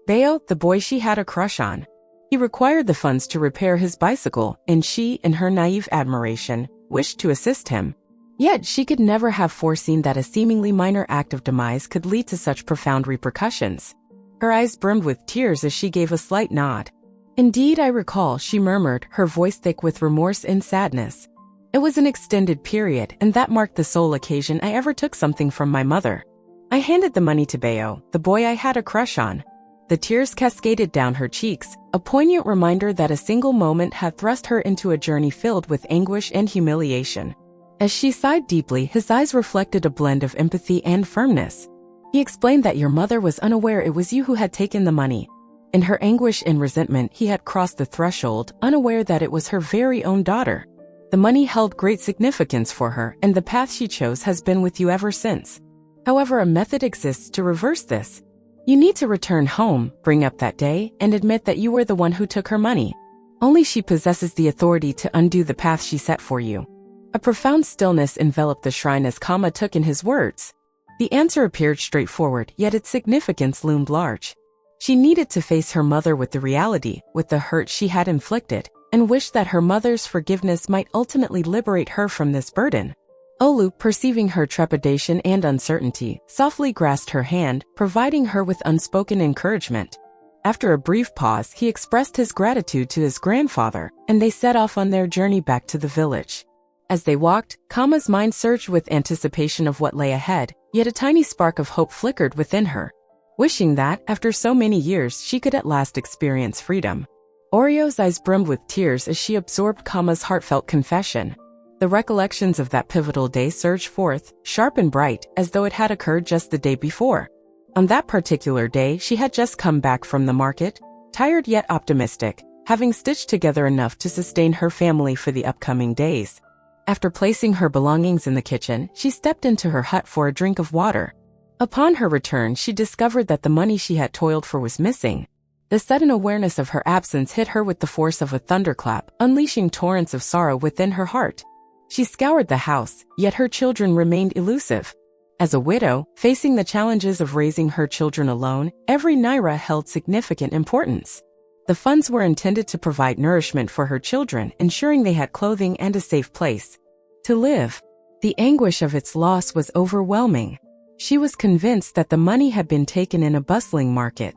Bayo, the boy she had a crush on. He required the funds to repair his bicycle, and she, in her naive admiration, wished to assist him. Yet she could never have foreseen that a seemingly minor act of demise could lead to such profound repercussions. Her eyes brimmed with tears as she gave a slight nod. Indeed, I recall, she murmured, her voice thick with remorse and sadness. It was an extended period, and that marked the sole occasion I ever took something from my mother. I handed the money to Bayo, the boy I had a crush on. The tears cascaded down her cheeks, a poignant reminder that a single moment had thrust her into a journey filled with anguish and humiliation. As she sighed deeply, his eyes reflected a blend of empathy and firmness. He explained that your mother was unaware it was you who had taken the money. In her anguish and resentment, he had crossed the threshold, unaware that it was her very own daughter. The money held great significance for her, and the path she chose has been with you ever since. However, a method exists to reverse this. You need to return home, bring up that day, and admit that you were the one who took her money. Only she possesses the authority to undo the path she set for you. A profound stillness enveloped the shrine as Kama took in his words. The answer appeared straightforward, yet its significance loomed large. She needed to face her mother with the reality, with the hurt she had inflicted, and wished that her mother's forgiveness might ultimately liberate her from this burden. Olu, perceiving her trepidation and uncertainty, softly grasped her hand, providing her with unspoken encouragement. After a brief pause, he expressed his gratitude to his grandfather, and they set off on their journey back to the village. As they walked, Kama's mind surged with anticipation of what lay ahead, yet a tiny spark of hope flickered within her, wishing that, after so many years, she could at last experience freedom. Oreo's eyes brimmed with tears as she absorbed Kama's heartfelt confession. The recollections of that pivotal day surged forth, sharp and bright, as though it had occurred just the day before. On that particular day, she had just come back from the market, tired yet optimistic, having stitched together enough to sustain her family for the upcoming days. After placing her belongings in the kitchen, she stepped into her hut for a drink of water. Upon her return, she discovered that the money she had toiled for was missing. The sudden awareness of her absence hit her with the force of a thunderclap, unleashing torrents of sorrow within her heart. She scoured the house, yet her children remained elusive. As a widow, facing the challenges of raising her children alone, every naira held significant importance. The funds were intended to provide nourishment for her children, ensuring they had clothing and a safe place to live. The anguish of its loss was overwhelming. She was convinced that the money had been taken in a bustling market.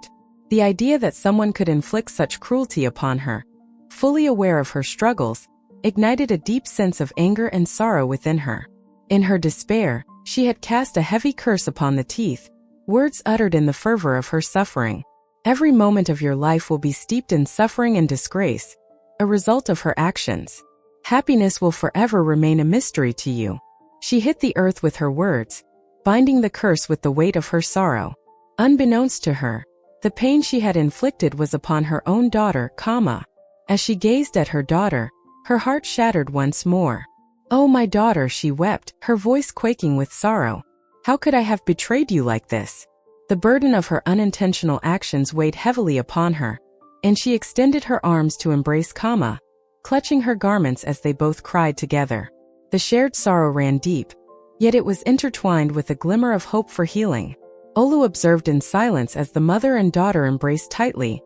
The idea that someone could inflict such cruelty upon her, fully aware of her struggles, ignited a deep sense of anger and sorrow within her. In her despair, she had cast a heavy curse upon the teeth, words uttered in the fervor of her suffering. Every moment of your life will be steeped in suffering and disgrace, a result of her actions. Happiness will forever remain a mystery to you. She hit the earth with her words, binding the curse with the weight of her sorrow. Unbeknownst to her, the pain she had inflicted was upon her own daughter, Kama. As she gazed at her daughter, her heart shattered once more. "Oh, my daughter," she wept, her voice quaking with sorrow. "How could I have betrayed you like this?" The burden of her unintentional actions weighed heavily upon her, and she extended her arms to embrace Kama, clutching her garments as they both cried together. The shared sorrow ran deep, yet it was intertwined with a glimmer of hope for healing. Olu observed in silence as the mother and daughter embraced tightly,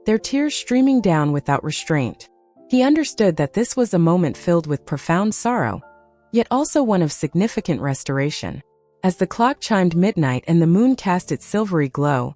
their tears streaming down without restraint. He understood that this was a moment filled with profound sorrow, yet also one of significant restoration. As the clock chimed midnight and the moon cast its silvery glow,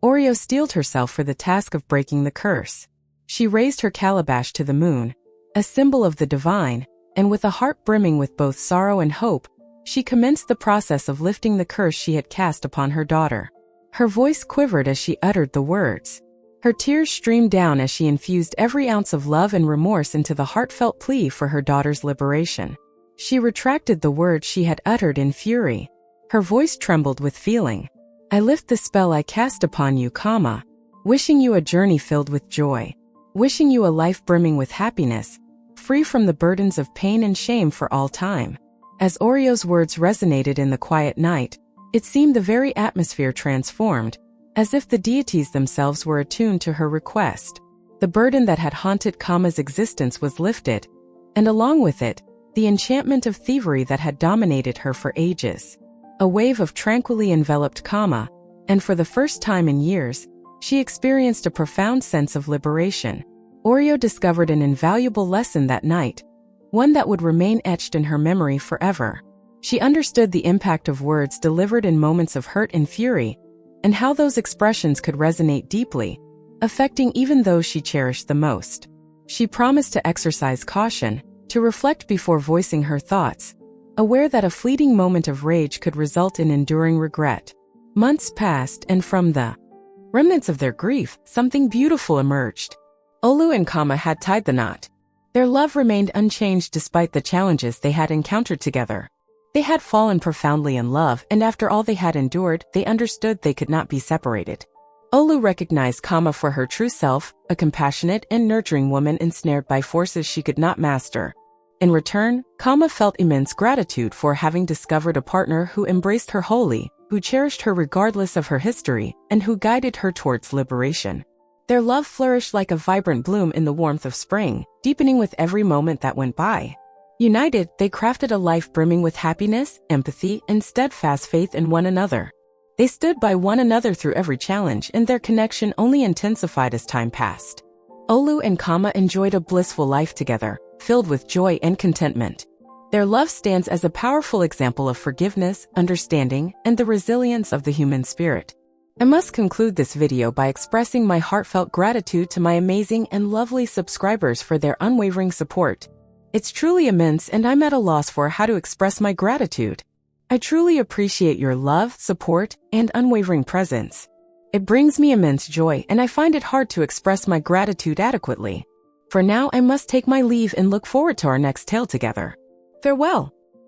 Oreo steeled herself for the task of breaking the curse. She raised her calabash to the moon, a symbol of the divine, and with a heart brimming with both sorrow and hope, she commenced the process of lifting the curse she had cast upon her daughter. Her voice quivered as she uttered the words. Her tears streamed down as she infused every ounce of love and remorse into the heartfelt plea for her daughter's liberation. She retracted the words she had uttered in fury. Her voice trembled with feeling. "I lift the spell I cast upon you, Kama, wishing you a journey filled with joy, wishing you a life brimming with happiness, free from the burdens of pain and shame for all time. As Oreo's words resonated in the quiet night, it seemed the very atmosphere transformed, as if the deities themselves were attuned to her request. The burden that had haunted Kama's existence was lifted, and along with it, the enchantment of thievery that had dominated her for ages. A wave of tranquility enveloped Kama, and for the first time in years, she experienced a profound sense of liberation. Oreo discovered an invaluable lesson that night, one that would remain etched in her memory forever. She understood the impact of words delivered in moments of hurt and fury, and how those expressions could resonate deeply, affecting even those she cherished the most. She promised to exercise caution, to reflect before voicing her thoughts, aware that a fleeting moment of rage could result in enduring regret. Months passed, and from the remnants of their grief, something beautiful emerged. Olu and Kama had tied the knot. Their love remained unchanged despite the challenges they had encountered together. They had fallen profoundly in love, and after all they had endured, they understood they could not be separated. Olu recognized Kama for her true self, a compassionate and nurturing woman ensnared by forces she could not master. In return, Kama felt immense gratitude for having discovered a partner who embraced her wholly, who cherished her regardless of her history, and who guided her towards liberation. Their love flourished like a vibrant bloom in the warmth of spring, deepening with every moment that went by. United, they crafted a life brimming with happiness, empathy, and steadfast faith in one another. They stood by one another through every challenge, and their connection only intensified as time passed. Olu and Kama enjoyed a blissful life together, filled with joy and contentment. Their love stands as a powerful example of forgiveness, understanding, and the resilience of the human spirit. I must conclude this video by expressing my heartfelt gratitude to my amazing and lovely subscribers for their unwavering support. It's truly immense, and I'm at a loss for how to express my gratitude. I truly appreciate your love, support, and unwavering presence. It brings me immense joy, and I find it hard to express my gratitude adequately. For now, I must take my leave and look forward to our next tale together. Farewell.